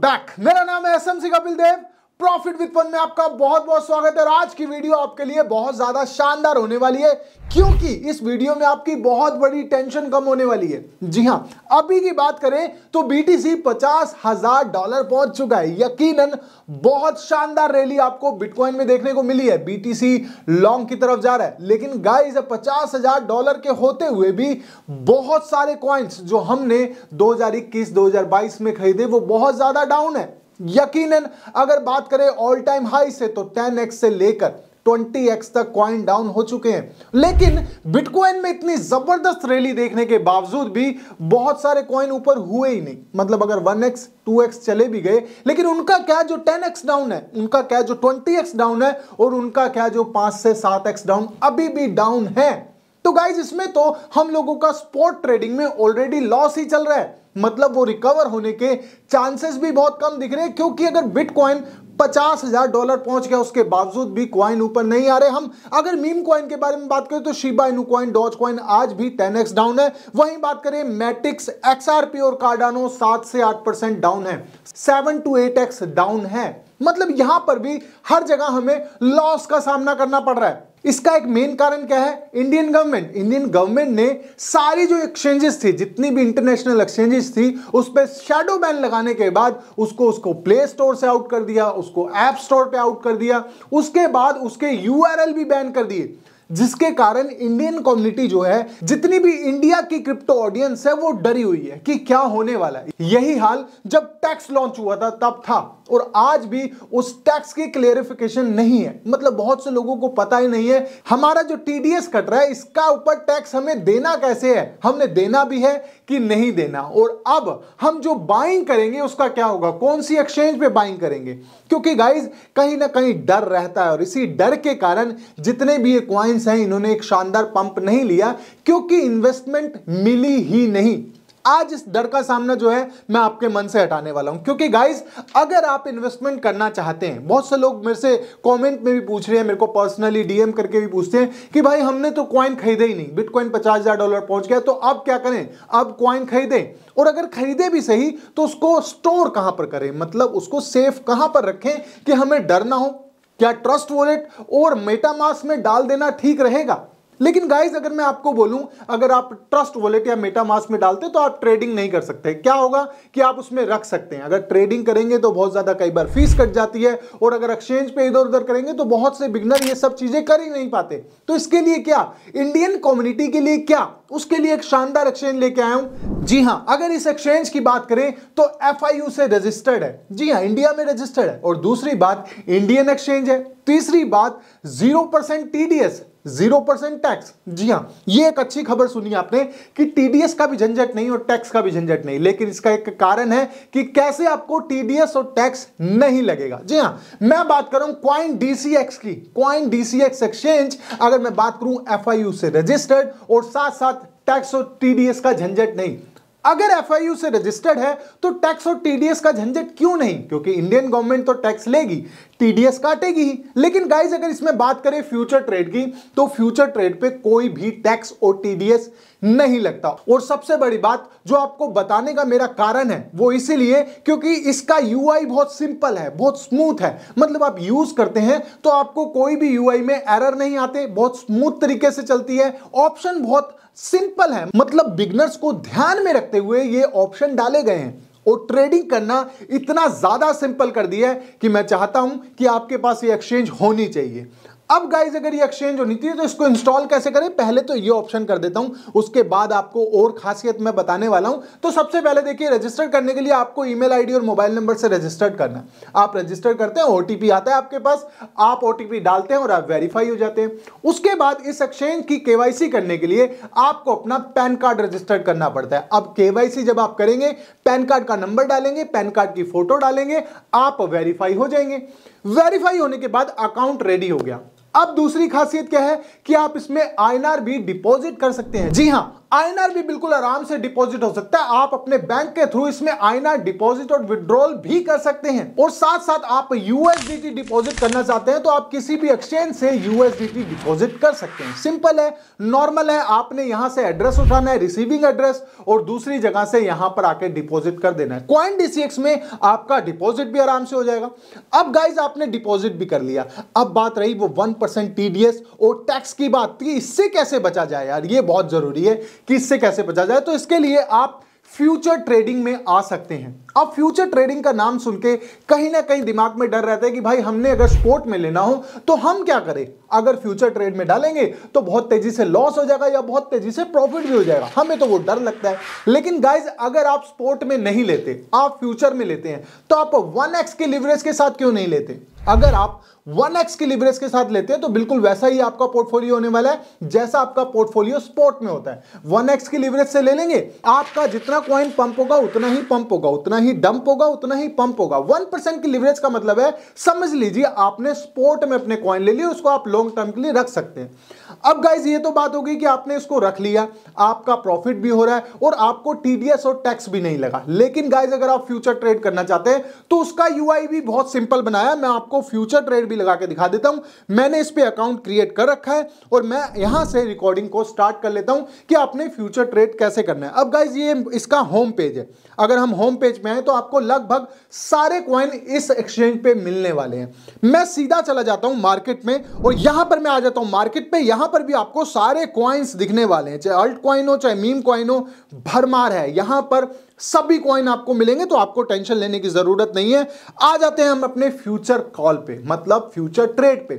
Back. मेरा नाम है SMC Kapil Dev. Profit with fun में आपका बहुत बहुत स्वागत है। और आज की वीडियो आपके लिए बहुत ज्यादा शानदार होने वाली है, क्योंकि इस वीडियो में आपकी बहुत बड़ी टेंशन कम होने वाली है। जी हां, अभी की बात करें तो बीटीसी $50,000 पहुंच चुका है। यकीनन बहुत शानदार रैली आपको बिटकॉइन में देखने को मिली है। बीटीसी लॉन्ग की तरफ जा रहा है, लेकिन गाइस $50,000 के होते हुए भी बहुत सारे कॉइन्स जो हमने 2021-2022 में खरीदे वो बहुत ज्यादा डाउन है। यकीनन अगर बात करें ऑल टाइम हाई से तो 10x से लेकर 20x तक कॉइन डाउन हो चुके हैं। लेकिन बिटकॉइन में इतनी जबरदस्त रैली देखने के बावजूद भी बहुत सारे कॉइन ऊपर हुए ही नहीं। मतलब अगर 1x 2x चले भी गए, लेकिन उनका क्या जो 10x डाउन है, उनका क्या जो 20x डाउन है, और उनका क्या जो 5 से 7x डाउन अभी भी डाउन है। तो गाइज इसमें तो हम लोगों का स्पॉट ट्रेडिंग में ऑलरेडी लॉस ही चल रहा है। मतलब वो रिकवर होने के चांसेस भी बहुत कम दिख रहे हैं, क्योंकि अगर बिटकॉइन $50,000 पहुंच गया उसके बावजूद भी कॉइन ऊपर नहीं आ रहे। हम अगर मीम कॉइन के बारे में बात करें तो Shiba Inu coin, doge coin आज भी 10x डाउन है। वहीं बात करें मैटिक्स, XRP और कार्डानो 7 से 8% डाउन है, 7 to 8x डाउन है। मतलब यहां पर भी हर जगह हमें लॉस का सामना करना पड़ रहा है। इसका एक मेन कारण क्या है? इंडियन गवर्नमेंट ने सारी जो एक्सचेंजेस थी, जितनी भी इंटरनेशनल एक्सचेंजेस थी, उस पर शैडो बैन लगाने के बाद उसको प्ले स्टोर से आउट कर दिया, उसको ऐप स्टोर पे आउट कर दिया, उसके बाद उसके यूआरएल भी बैन कर दिए, जिसके कारण इंडियन कम्युनिटी जो है, जितनी भी इंडिया की क्रिप्टो ऑडियंस है, वो डरी हुई है कि क्या होने वाला है। यही हाल जब टैक्स लॉन्च हुआ था तब था, और आज भी उस टैक्स की क्लेरिफिकेशन नहीं है। मतलब बहुत से लोगों को पता ही नहीं है हमारा जो टीडीएस कट रहा है, इसका ऊपर टैक्स हमें देना कैसे है, हमने देना भी है कि नहीं देना, और अब हम जो बाइंग करेंगे उसका क्या होगा, कौन सी एक्सचेंज पे बाइंग करेंगे। क्योंकि गाइज कहीं ना कहीं डर रहता है, और इसी डर के कारण जितने भी ये कॉइन्स हैं, इन्होंने एक शानदार पंप नहीं लिया, क्योंकि इन्वेस्टमेंट मिली ही नहीं। आज इस डर का सामना जो है मैं आपके मन से हटाने वाला हूं। क्योंकि गाइस अगर आप इन्वेस्टमेंट करना चाहते हैं, बहुत से लोग मेरे से कमेंट में भी पूछ रहे हैं, मेरे को पर्सनली डीएम करके भी पूछते हैं कि भाई हमने तो कॉइन खरीदे ही नहीं, बिटकॉइन $50,000 पहुंच गया, तो अब क्या करें, अब कॉइन खरीदें, और अगर खरीदे भी सही तो उसको स्टोर कहां पर करें, मतलब उसको सेफ कहां पर रखें कि हमें डर ना हो। क्या ट्रस्ट वॉलेट और मेटामास्क में डाल देना ठीक रहेगा? लेकिन गाइस अगर मैं आपको बोलूं, अगर आप ट्रस्ट वॉलेट या मेटामास्क में डालते तो आप ट्रेडिंग नहीं कर सकते। क्या होगा कि आप उसमें रख सकते हैं, अगर ट्रेडिंग करेंगे तो बहुत ज्यादा कई बार फीस कट जाती है, और अगर एक्सचेंज पे इधर उधर करेंगे तो बहुत से बिगनर ये सब चीजें कर ही नहीं पाते। तो इसके लिए क्या, इंडियन कम्युनिटी के लिए क्या, उसके लिए एक शानदार एक्सचेंज लेके आया हूं। जी हां, अगर इस एक्सचेंज की बात करें तो FIU से रजिस्टर्ड है। जी हां, इंडिया में रजिस्टर्ड है, और दूसरी बात इंडियन एक्सचेंज है। तीसरी बात 0% TDS, 0% टैक्स। जी हां, ये एक अच्छी खबर सुनी आपने कि टीडीएस का भी झंझट नहीं और टैक्स का भी झंझट नहीं। लेकिन इसका एक कारण है कि कैसे आपको टीडीएस और टैक्स नहीं लगेगा। जी हां, मैं बात कर रहा हूं कॉइन DCX की। कॉइन DCX एक्सचेंज अगर मैं बात करूं FIU से रजिस्टर्ड, और साथ साथ टैक्स और टीडीएस का झंझट नहीं। अगर FIU से रजिस्टर्ड है तो टैक्स और टीडीएस का झंझट क्यों नहीं? क्योंकि इंडियन गवर्नमेंट तो टैक्स लेगी, टीडीएस काटेगी ही। लेकिन गाइस अगर इसमें बात करें फ्यूचर ट्रेड की, तो फ्यूचर ट्रेड पे कोई भी टैक्स और टीडीएस नहीं लगता। और सबसे बड़ी बात जो आपको बताने का मेरा कारण है वो इसीलिए क्योंकि इसका यूआई बहुत सिंपल है, बहुत स्मूथ है। मतलब आप यूज करते हैं तो आपको कोई भी यूआई में एरर नहीं आते, बहुत स्मूथ तरीके से चलती है, ऑप्शन बहुत सिंपल है। मतलब बिगनर्स को ध्यान में रखते हुए ये ऑप्शन डाले गए हैं, और ट्रेडिंग करना इतना ज्यादा सिंपल कर दिया है कि मैं चाहता हूं कि आपके पास ये एक्सचेंज होनी चाहिए। अब गाइज अगर ये एक्सचेंज होनी चाहिए तो इसको इंस्टॉल कैसे करें, पहले तो ये ऑप्शन कर देता हूं, उसके बाद आपको और खासियत मैं बताने वाला हूं। तो सबसे पहले देखिए, रजिस्टर करने के लिए आपको ईमेल आईडी और मोबाइल नंबर से रजिस्टर करना है। आप रजिस्टर करते हैं, ओटीपी आता है आपके पास, आप ओटीपी डालते हैं और आप वेरीफाई हो जाते हैं। उसके बाद इस एक्सचेंज की केवाईसी करने के लिए आपको अपना पैन कार्ड रजिस्टर करना पड़ता है। अब केवाईसी जब आप करेंगे, पैन कार्ड का नंबर डालेंगे, पैन कार्ड की फोटो डालेंगे, आप वेरीफाई हो जाएंगे। वेरीफाई होने के बाद अकाउंट रेडी हो गया। अब दूसरी खासियत क्या है कि आप इसमें INR भी डिपॉजिट कर सकते हैं। जी हां, आईएनआर भी बिल्कुल आराम से डिपॉजिट हो सकता है। आप अपने बैंक के थ्रू इसमें आईएनआर डिपॉजिट और विड्रॉल भी कर सकते हैं। और साथ साथ आप यूएसडीटी डिपॉजिट करना चाहते हैं तो आप किसी भी एक्सचेंज से यूएसडीटी डिपॉजिट कर सकते हैं। सिंपल है, नॉर्मल है। आपने यहां से एड्रेस उठाना है, रिसीविंग एड्रेस, और दूसरी जगह से यहां पर आके डिपॉजिट कर देना है। CoinDCX में आपका डिपॉजिट भी आराम से हो जाएगा। अब गाइज आपने डिपॉजिट भी कर लिया, अब बात रही वो 1% टीडीएस और टैक्स की बात थी। इससे कैसे बचा जाए यार, ये बहुत जरूरी है कि इससे कैसे बचा जाए। तो इसके लिए आप फ्यूचर ट्रेडिंग में आ सकते हैं। अब फ्यूचर ट्रेडिंग का नाम सुन के कहीं ना कहीं दिमाग में डर रहता है कि भाई हमने अगर स्पोर्ट में लेना हो तो हम क्या करें, अगर फ्यूचर ट्रेड में डालेंगे तो बहुत तेजी से लॉस हो जाएगा या बहुत तेजी से प्रॉफिट भी हो जाएगा, हमें तो वो डर लगता है। लेकिन गाइज अगर आप स्पोर्ट में नहीं लेते, आप फ्यूचर में लेते हैं, तो आप 1x के लिवरेज के साथ क्यों नहीं लेते? अगर आप 1x के लिवरेज के साथ लेते हैं तो बिल्कुल वैसा ही आपका पोर्टफोलियो होने वाला है जैसा आपका पोर्टफोलियो स्पोर्ट में होता है। 1x के लिवरेज से ले लेंगे, आपका जितना कॉइन पंप होगा उतना ही पंप होगा, उतना ही डंप होगा, उतना ही पंप होगा। 1% की लिवरेज का मतलब है, समझ लीजिए आपने स्पोर्ट में अपने कॉइन ले लिए, उसको आप लॉन्ग टर्म के लिए रख सकते हैं। अब गाइज ये तो बात हो गई कि आपने इसको रख लिया, आपका प्रॉफिट भी हो रहा है और आपको टीडीएस और टैक्स भी नहीं लगा। लेकिन गाइज अगर आप फ्यूचर ट्रेड करना चाहते हैं तो उसका यूआई भी बहुत सिंपल बनाया। मैं आपको फ्यूचर ट्रेड भी लगा के दिखा देता हूं। मैंने इस पे अकाउंट क्रिएट कर रखा है और मैं यहां से रिकॉर्डिंग को स्टार्ट कर लेता हूं कि आपने फ्यूचर ट्रेड कैसे करना है। अब गाइज ये इसका होम पेज है। अगर हम होम पेज में आए तो आपको लगभग सारे कॉइन इस एक्सचेंज पे मिलने वाले हैं। मैं सीधा चला जाता हूं मार्केट में और यहां पर मैं आ जाता हूं मार्केट पे। यहां पर भी आपको सारे कॉइन्स दिखने वाले हैं, चाहे अल्ट कॉइन हो चाहे मीम कॉइन हो, भरमार है। यहां पर सभी कॉइन आपको मिलेंगे, तो आपको टेंशन लेने की जरूरत नहीं है। आ जाते हैं हम अपने फ्यूचर कॉल पे, मतलब फ्यूचर ट्रेड पे।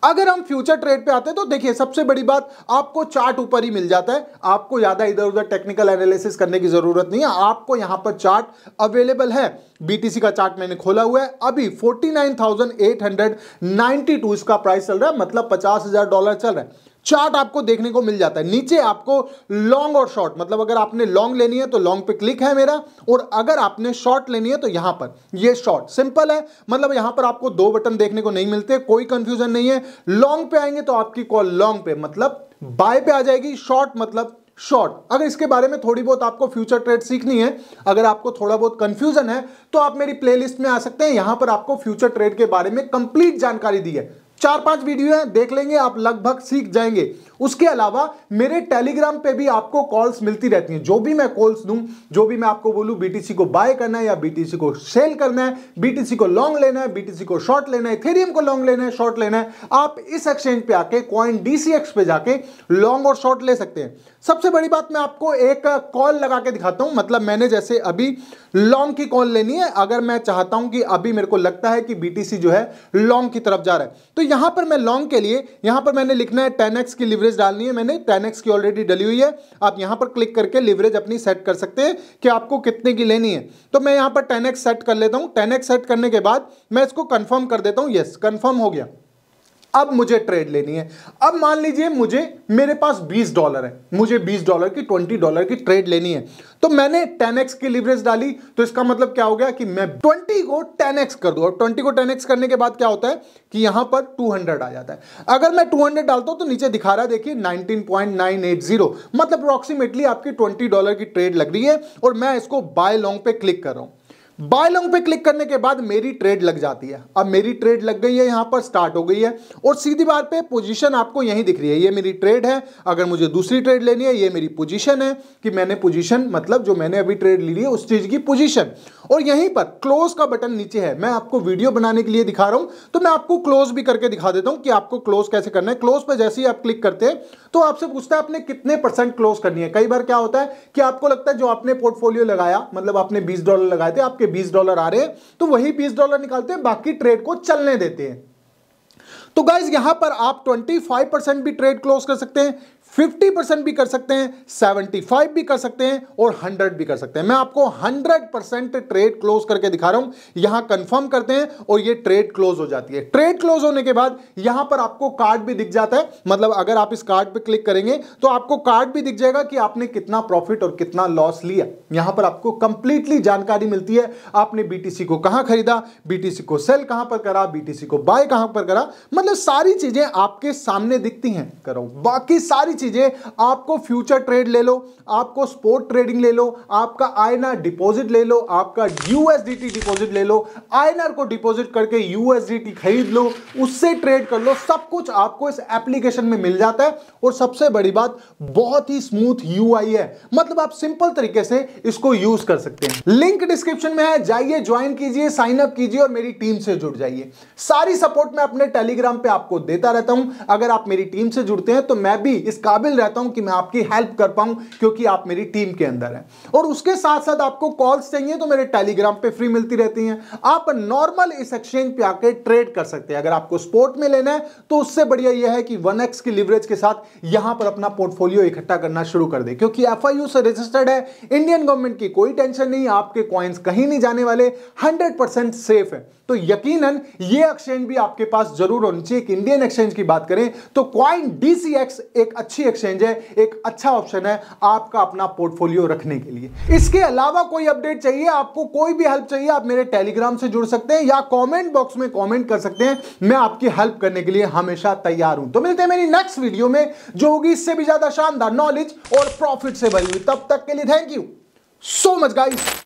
अगर हम फ्यूचर ट्रेड पे आते हैं तो देखिए सबसे बड़ी बात, आपको चार्ट ऊपर ही मिल जाता है। आपको ज्यादा इधर उधर टेक्निकल एनालिसिस करने की जरूरत नहीं है। आपको यहां पर चार्ट अवेलेबल है। बीटीसी का चार्ट मैंने खोला हुआ है, अभी 49,892 इसका प्राइस चल रहा है, मतलब $50,000 चल रहा है। चार्ट आपको देखने को मिल जाता है। नीचे आपको लॉन्ग और शॉर्ट, मतलब अगर आपने लॉन्ग लेनी है तो लॉन्ग पे क्लिक है मेरा, और अगर आपने शॉर्ट लेनी है तो यहां पर ये शॉर्ट। सिंपल है, मतलब यहां पर आपको दो बटन देखने को नहीं मिलते, कोई कंफ्यूजन नहीं है। लॉन्ग पे आएंगे तो आपकी कॉल लॉन्ग पे मतलब बाय पे आ जाएगी, शॉर्ट मतलब शॉर्ट। अगर इसके बारे में थोड़ी बहुत आपको फ्यूचर ट्रेड सीखनी है, अगर आपको थोड़ा बहुत कंफ्यूजन है, तो आप मेरी प्लेलिस्ट में आ सकते हैं। यहां पर आपको फ्यूचर ट्रेड के बारे में कंप्लीट जानकारी दी है। 4-5 वीडियो है, देख लेंगे, आप लगभग सीख जाएंगे। उसके अलावा मेरे टेलीग्राम पे भी आपको कॉल्स मिलती रहती हैं। जो भी मैं कॉल्स दूं, जो भी मैं आपको बोलूं, बीटीसी को बाय करना है या बीटीसी को सेल करना है, बीटीसी को लॉन्ग लेना है, बीटीसी को शॉर्ट लेना है, इथेरियम को लॉन्ग लेना है, शॉर्ट लेना है, आप इस एक्सचेंज पे आके CoinDCX पे जाके लॉन्ग और शॉर्ट ले सकते हैं। सबसे बड़ी बात, मैं आपको एक कॉल लगा के दिखाता हूं। मतलब मैंने जैसे अभी लॉन्ग की कॉल लेनी है, अगर मैं चाहता हूं कि अभी मेरे को लगता है कि बीटीसी जो है लॉन्ग की तरफ जा रहा है, तो यहां पर मैं लॉन्ग के लिए, यहां पर मैंने लिखना है 10x की लिवरेज डालनी है। मैंने 10x की ऑलरेडी डली हुई है। आप यहां पर क्लिक करके लिवरेज अपनी सेट कर सकते हैं कि आपको कितने की लेनी है। तो मैं यहां पर 10x सेट कर लेता हूं। 10x सेट करने के बाद मैं इसको कंफर्म कर देता हूं। यस, कंफर्म हो गया। अब मुझे ट्रेड लेनी है। अब मान लीजिए मेरे पास $20 है, मुझे $20 की $20 की ट्रेड लेनी है। तो मैंने 10x की लिवरेज डाली, तो इसका मतलब क्या हो गया कि मैं 20 को 10x कर दूं। और 20 को 10x करने के बाद क्या होता है कि यहां पर 200 आ जाता है। अगर मैं 200 डालता हूं तो नीचे दिखा रहा है, देखिए 19.980, मतलब अप्रोक्सीमेटली आपकी $20 की ट्रेड लग रही है। और मैं इसको बाय लॉन्ग पे क्लिक कर रहा हूं। बाय लॉन्ग पे क्लिक करने के बाद मेरी ट्रेड लग जाती है। अब मेरी ट्रेड लग गई है, यहां पर स्टार्ट हो गई है, और सीधी बात पे पोजीशन आपको यहीं दिख रही है। ये मेरी ट्रेड है। अगर मुझे दूसरी ट्रेड लेनी है, ये मेरी पोजीशन है कि मैंने पोजीशन, मतलब जो मैंने अभी ट्रेड ली है उस चीज की पोजीशन। और यहीं पर क्लोज का बटन नीचे है। मैं आपको वीडियो बनाने के लिए दिखा रहा हूं, तो मैं आपको क्लोज भी करके दिखा देता हूं कि आपको क्लोज कैसे करना है। क्लोज पे जैसे ही आप क्लिक करते हैं तो आपसे पूछता है आपने कितने % क्लोज करनी है। कई बार क्या होता है कि आपको लगता है जो आपने पोर्टफोलियो लगाया, मतलब आपने $20 लगाए थे, आपके $20 आ रहे हैं, तो वही $20 निकालते हैं, बाकी ट्रेड को चलने देते हैं। तो गाइज यहां पर आप 25% भी ट्रेड क्लोज कर सकते हैं, 50% भी कर सकते हैं, 75 भी कर सकते हैं और 100 भी कर सकते हैं। मैं आपको 100% ट्रेड क्लोज करके दिखा रहा हूं। यहां कंफर्म करते हैं और ये ट्रेड क्लोज हो जाती है। ट्रेड क्लोज होने के बाद यहां पर आपको कार्ड भी दिख जाता है। मतलब अगर आप इस कार्ड पे क्लिक करेंगे तो आपको कार्ड भी दिख जाएगा कि आपने कितना प्रॉफिट और कितना लॉस लिया। यहां पर आपको कंप्लीटली जानकारी मिलती है। आपने बीटीसी को कहां खरीदा, बीटीसी को सेल कहां पर करा, बीटीसी को बाय कहां पर करा, मतलब सारी चीजें आपके सामने दिखती हैं। करो बाकी सारी चीजें चीजें, आपको फ्यूचर ट्रेड ले लो, आपको स्पोर्ट ट्रेडिंग ले लो, आपका आईएनआर डिपॉजिट ले लो, आपका यूएसडीटी डिपॉजिट ले लो, आईएनआर को डिपॉजिट करके यूएसडीटी खरीद लो, उससे ट्रेड कर लो, सब कुछ आपको इस एप्लीकेशन में मिल जाता है। और सबसे बड़ी बात, बहुत ही स्मूथ यूआई है, मतलब आप सिंपल तरीके से इसको यूज कर सकते हैं। लिंक डिस्क्रिप्शन में है, जाइए ज्वाइन कीजिए, साइन अप कीजिए और मेरी टीम से जुड़ जाइए। सारी सपोर्ट मैं अपने टेलीग्राम पे आपको देता रहता हूं। अगर आप मेरी टीम से जुड़ते हैं तो मैं भी इस काबिल रहता हूं कि मैं आपकी हेल्प कर पाऊं, क्योंकि आप मेरी टीम के अंदर हैं। और उसके साथ साथ आपको कॉल्स चाहिए तो मेरे टेलीग्राम पे फ्री मिलती रहती हैं। आप नॉर्मल इस एक्सचेंज पे आके ट्रेड कर सकते हैं। अगर आपको स्पोर्ट में लेना है तो उससे बढ़िया यह है कि 1x की लिवरेज के साथ यहां पर अपना पोर्टफोलियो इकट्ठा करना शुरू कर दे, क्योंकि एफआईयू से रजिस्टर्ड है, इंडियन गवर्नमेंट की कोई टेंशन नहीं, आपके कॉइन्स कहीं नहीं जाने वाले, 100% सेफ है। तो यकीनन ये एक्सचेंज भी आपके पास जरूर होनी चाहिए। एक इंडियन एक्सचेंज की बात करें तो कॉइन डीसीएक्स एक अच्छी एक्सचेंज है, एक अच्छा ऑप्शन है आपका अपना पोर्टफोलियो रखने के लिए। इसके अलावा कोई अपडेट चाहिए, आपको कोई भी हेल्प चाहिए, आप मेरे टेलीग्राम से जुड़ सकते हैं या कमेंट बॉक्स में कमेंट कर सकते हैं। मैं आपकी हेल्प करने के लिए हमेशा तैयार हूं। तो मिलते हैं मेरी नेक्स्ट वीडियो में, जो होगी इससे भी ज्यादा शानदार नॉलेज और प्रॉफिट से भरी हुई। तब तक के लिए thank you so much guys.